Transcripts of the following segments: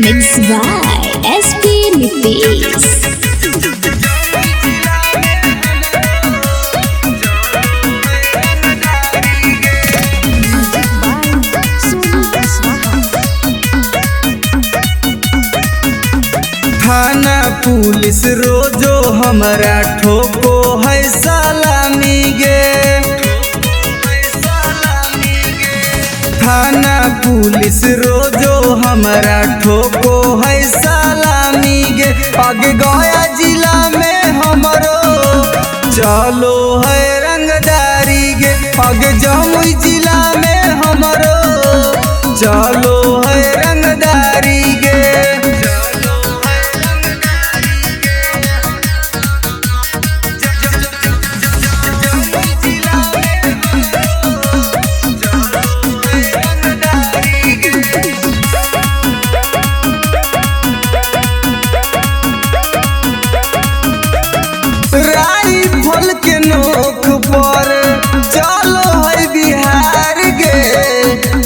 Mixed by SP Nitish. थाना police रोजो हमरा ठोको है सलामी गे। थाना पुलिस रोजो हमरा ठोको है सलामी गे। आगे गया जिला में हमरो चलो है रंगदारी गे। आगे जमुई जिला में हमरो चलो है रंगदारी गे। राइफल के नोक पर चलो है बिहार गे।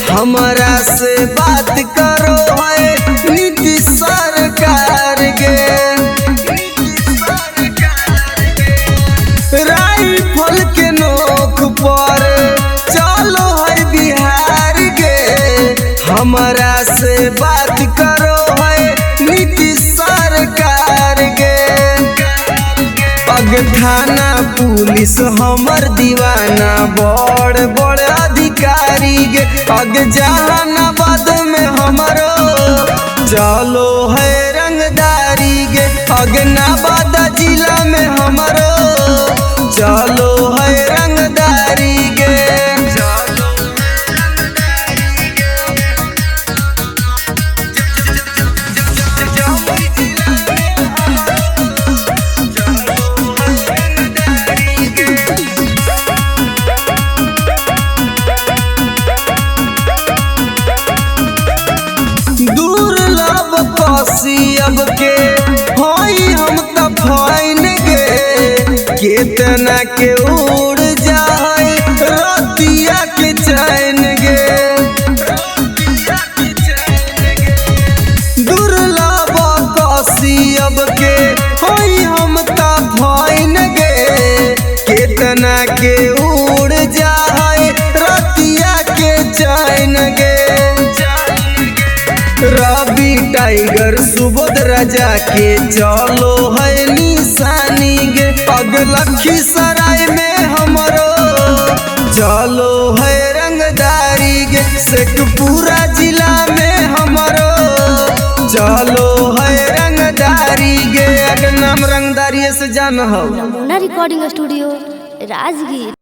हमरा से बात करो है नीतीश सरकार गे। राइफल के नोक पर चलो है बिहार गे। हमरा से बात करो है नीतीश सरकार गे। अग थाना पुलिस हमर दीवाना बड़ बड़ अधिकारी गे। अग जहानाबाद में हमरो चलो है रंगदारी गे। अग नवादा जिला में हमरो चलो है रंगदारी गे। अब के होई हम त फाइन गे। केतना के उड़ जाए रतिया के चैन गे। दुर्लभ कसी अब के होई हम त फाइन गे। केतना के उड़ जाए रतिया के चैन गे। रवि टाइगर सुबोध राजा के चलो है निशानी गे। अग लखीसराय में हमरो चलो है रंगदारी गे। शेखपुरा जिला में हमरो चलो है रंगदारी गे। अग नाम रंगदारी से जान हो। नमूना रिकॉर्डिंग स्टूडियो राजगीर।